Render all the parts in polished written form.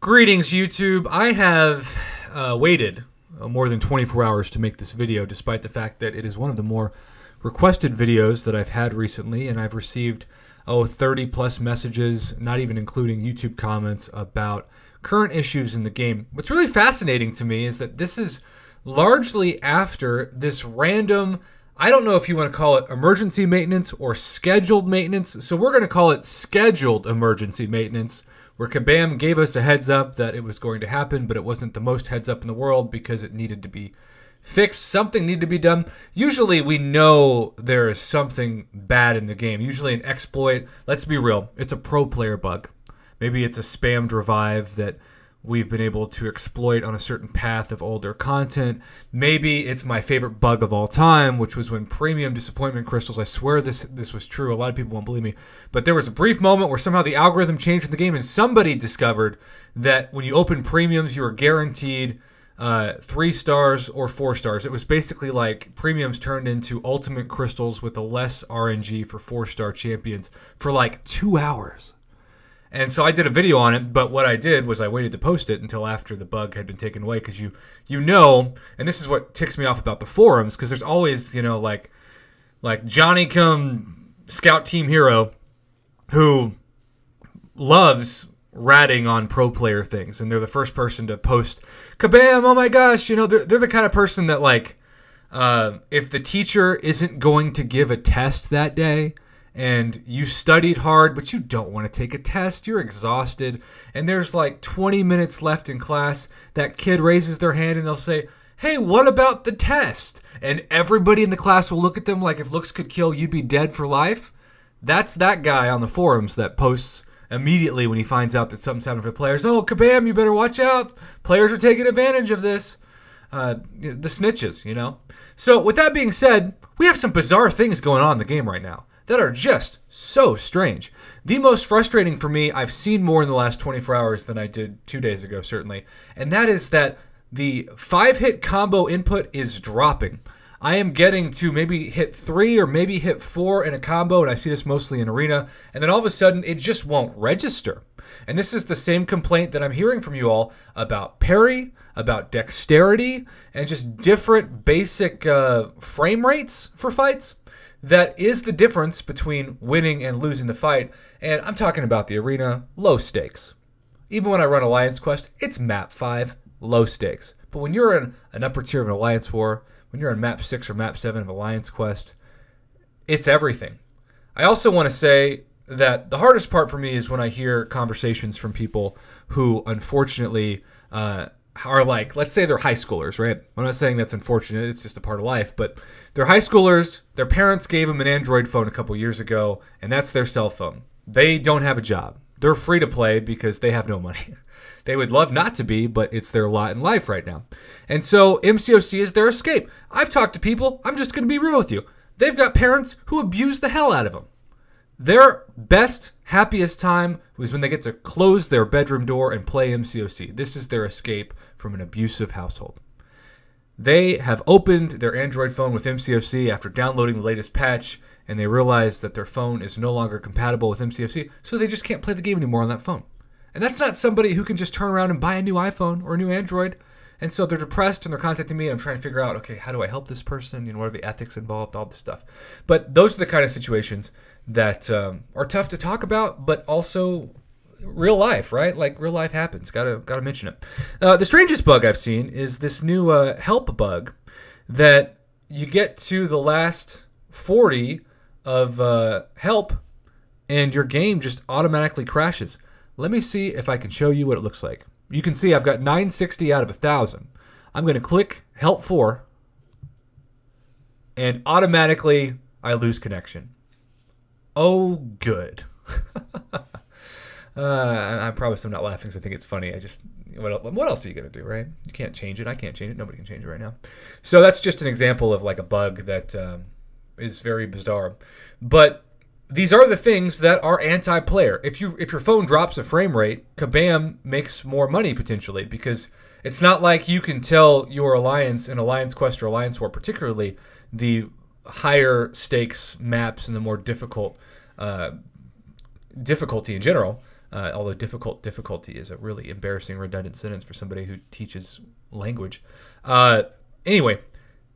Greetings, YouTube. I have waited more than 24 hours to make this video, despite the fact that it is one of the more requested videos that I've had recently, and I've received 30 plus messages, not even including YouTube comments, about current issues in the game. What's really fascinating to me is that this is largely after this random, I don't know if you want to call it emergency maintenance or scheduled maintenance, so we're going to call it scheduled emergency maintenance, where Kabam gave us a heads up that it was going to happen, but it wasn't the most heads up in the world because it needed to be fixed. Something needed to be done. Usually we know there is something bad in the game. Usually an exploit. Let's be real. It's a pro player bug. Maybe it's a spammed revive that we've been able to exploit on a certain path of older content. Maybe it's my favorite bug of all time, which was when premium disappointment crystals, I swear this was true, a lot of people won't believe me, but there was a brief moment where somehow the algorithm changed in the game and somebody discovered that when you open premiums, you were guaranteed 3 stars or 4 stars. It was basically like premiums turned into ultimate crystals with a less RNG for 4-star champions for like 2 hours. And so I did a video on it, but what I did was I waited to post it until after the bug had been taken away, because you know, and this is what ticks me off about the forums, because there's always, you know, like Johnny come Scout Team Hero who loves ratting on pro player things, and they're the first person to post, Kabam, oh my gosh, you know, they're the kind of person that, like, if the teacher isn't going to give a test that day, and you studied hard, but you don't want to take a test, you're exhausted, and there's like 20 minutes left in class, that kid raises their hand and they'll say, hey, what about the test? And everybody in the class will look at them like, if looks could kill, you'd be dead for life. That's that guy on the forums that posts immediately when he finds out that something's happening for players. Oh, Kabam, you better watch out. Players are taking advantage of this. The snitches, you know? So with that being said, we have some bizarre things going on in the game right now that are just so strange. The most frustrating for me, I've seen more in the last 24 hours than I did 2 days ago, certainly, and that is that the 5-hit combo input is dropping. I am getting to maybe hit 3 or maybe hit 4 in a combo, and I see this mostly in Arena, and then all of a sudden it just won't register. And this is the same complaint that I'm hearing from you all about parry, about dexterity, and just different basic frame rates for fights. That is the difference between winning and losing the fight, and I'm talking about the Arena, low stakes. Even when I run Alliance Quest, it's map 5, low stakes. But when you're in an upper tier of an Alliance War, when you're in map 6 or map 7 of Alliance Quest, it's everything. I also want to say that the hardest part for me is when I hear conversations from people who unfortunately are like, let's say they're high schoolers, right? I'm not saying that's unfortunate, it's just a part of life, but they're high schoolers, their parents gave them an Android phone a couple years ago, and that's their cell phone. They don't have a job. They're free to play because they have no money. They would love not to be, but it's their lot in life right now. And so MCOC is their escape. I've talked to people, I'm just going to be real with you. They've got parents who abuse the hell out of them. Their best, happiest time was when they get to close their bedroom door and play MCOC. This is their escape from an abusive household. They have opened their Android phone with MCOC after downloading the latest patch, and they realize that their phone is no longer compatible with MCOC, so they just can't play the game anymore on that phone. And that's not somebody who can just turn around and buy a new iPhone or a new Android. And so they're depressed and they're contacting me, and I'm trying to figure out, okay, how do I help this person? You know, what are the ethics involved? All this stuff. But those are the kind of situations that are tough to talk about, but also real life, right? Like, real life happens. Gotta mention it. The strangest bug I've seen is this new help bug that you get to the last 40 of help and your game just automatically crashes. Let me see if I can show you what it looks like. You can see I've got 960 out of 1,000. I'm going to click help 4, and automatically I lose connection. Oh, good. I promise I'm not laughing because I think it's funny. What else are you going to do, right? You can't change it. I can't change it. Nobody can change it right now. So that's just an example of like a bug that is very bizarre. But these are the things that are anti-player. If your phone drops a frame rate, Kabam makes more money potentially, because it's not like you can tell your alliance in Alliance Quest or Alliance War, particularly the higher stakes maps and the more difficult difficulty in general, although difficulty is a really embarrassing, redundant sentence for somebody who teaches language. Anyway,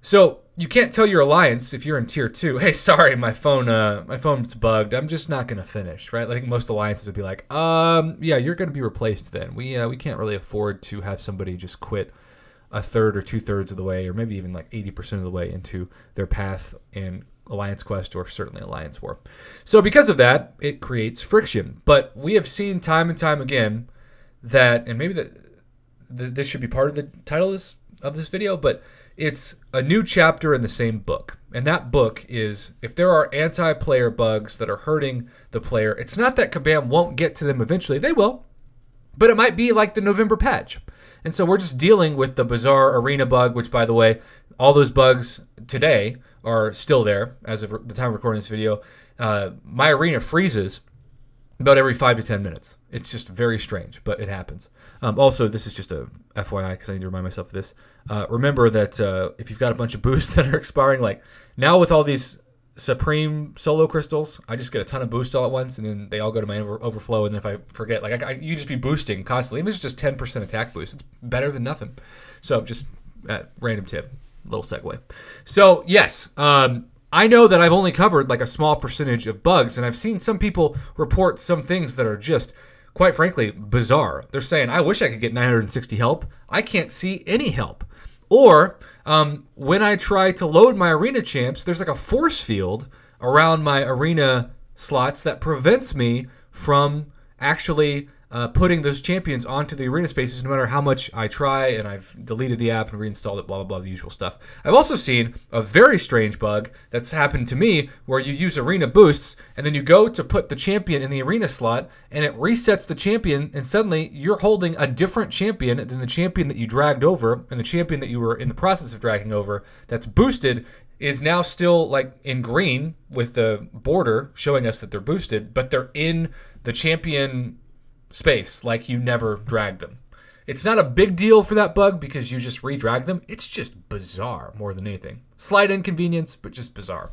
so you can't tell your alliance if you're in tier 2, hey, sorry, my phone's bugged. I'm just not going to finish, right? I think most alliances would be like, yeah, you're going to be replaced then. We can't really afford to have somebody just quit a third or 2/3 of the way, or maybe even like 80% of the way into their path in Alliance Quest, or certainly Alliance War. So because of that, it creates friction. But we have seen time and time again that, and maybe this should be part of the title of this video, but it's a new chapter in the same book. And that book is, if there are anti-player bugs that are hurting the player, it's not that Kabam won't get to them eventually. They will. But it might be like the November patch. And so we're just dealing with the bizarre arena bug, which, by the way, all those bugs today are still there as of the time of recording this video. My arena freezes about every 5 to 10 minutes. It's just very strange, but it happens. Also, this is just a FYI because I need to remind myself of this. Remember that if you've got a bunch of boosts that are expiring, like now with all these Supreme solo crystals, I just get a ton of boosts all at once, and then they all go to my overflow. And then if I forget, like you just be boosting constantly. Even if it's just 10% attack boost, it's better than nothing. So just random tip, little segue. So yes, I know that I've only covered like a small percentage of bugs, and I've seen some people report some things that are just, quite frankly, bizarre. They're saying, I wish I could get 960 help. I can't see any help. Or when I try to load my arena champs, there's like a force field around my arena slots that prevents me from actually putting those champions onto the arena spaces no matter how much I try, and I've deleted the app and reinstalled it, blah, blah, blah, the usual stuff. I've also seen a very strange bug that's happened to me where you use arena boosts and then you go to put the champion in the arena slot and it resets the champion, and suddenly you're holding a different champion than the champion that you dragged over, and the champion that you were in the process of dragging over that's boosted is now still like in green with the border showing us that they're boosted, but they're in the champion space like you never dragged them. It's not a big deal for that bug because you just redrag them. It's just bizarre more than anything. Slight inconvenience, but just bizarre.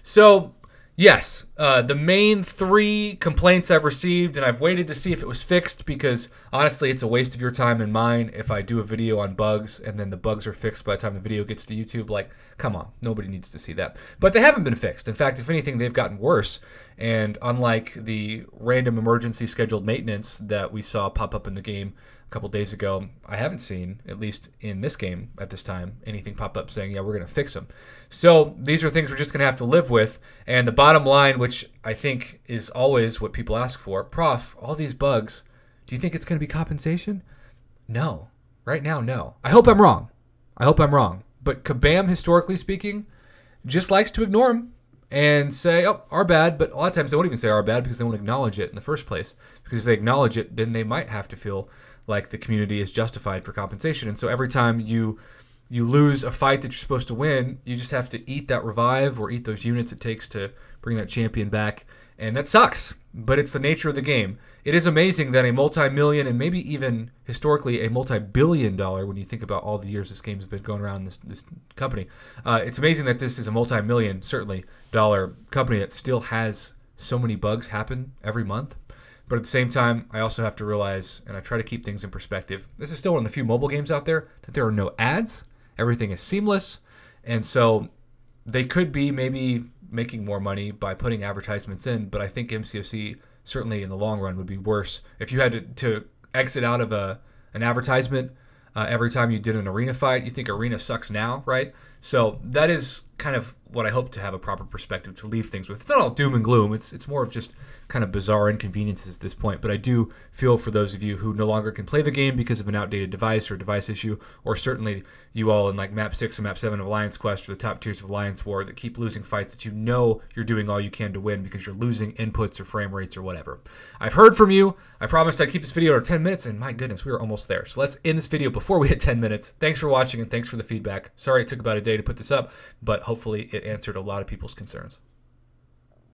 So yes, the main 3 complaints I've received, and I've waited to see if it was fixed because honestly it's a waste of your time and mine if I do a video on bugs and then the bugs are fixed by the time the video gets to YouTube. Like, come on, nobody needs to see that. But they haven't been fixed. In fact, if anything, they've gotten worse. And unlike the random emergency scheduled maintenance that we saw pop up in the game a couple days ago, I haven't seen, at least in this game at this time, anything pop up saying, yeah, we're going to fix them. So these are things we're just going to have to live with. And the bottom line, which I think is always what people ask for, Prof, all these bugs, do you think it's going to be compensation? No. Right now, no. I hope I'm wrong. I hope I'm wrong. But Kabam, historically speaking, just likes to ignore them and say, oh, our bad. But a lot of times they won't even say our bad because they won't acknowledge it in the first place. Because if they acknowledge it, then they might have to feel like the community is justified for compensation. And so every time you lose a fight that you're supposed to win, you just have to eat that revive or eat those units it takes to bring that champion back. And that sucks, but it's the nature of the game. It is amazing that a multi-million and maybe even historically a multi-billion dollar, when you think about all the years this game has been going around this company, it's amazing that this is a multi-million, certainly, dollar company that still has so many bugs happen every month. But at the same time, I also have to realize, and I try to keep things in perspective, this is still one of the few mobile games out there that there are no ads. Everything is seamless. And so they could be maybe making more money by putting advertisements in, but I think MCOC certainly in the long run would be worse if you had to exit out of an advertisement every time you did an arena fight. You think arena sucks now, right? So that is kind of what I hope to have a proper perspective to leave things with. It's not all doom and gloom. It's more of just kind of bizarre inconveniences at this point. But I do feel for those of you who no longer can play the game because of an outdated device or device issue, or certainly you all in like Map 6 and Map 7 of Alliance Quest or the top tiers of Alliance War that keep losing fights that you know you're doing all you can to win because you're losing inputs or frame rates or whatever. I've heard from you. I promised I'd keep this video to 10 minutes, and my goodness, we are almost there. So let's end this video before we hit 10 minutes. Thanks for watching, and thanks for the feedback. Sorry it took about a day to put this up, but hopefully it answered a lot of people's concerns.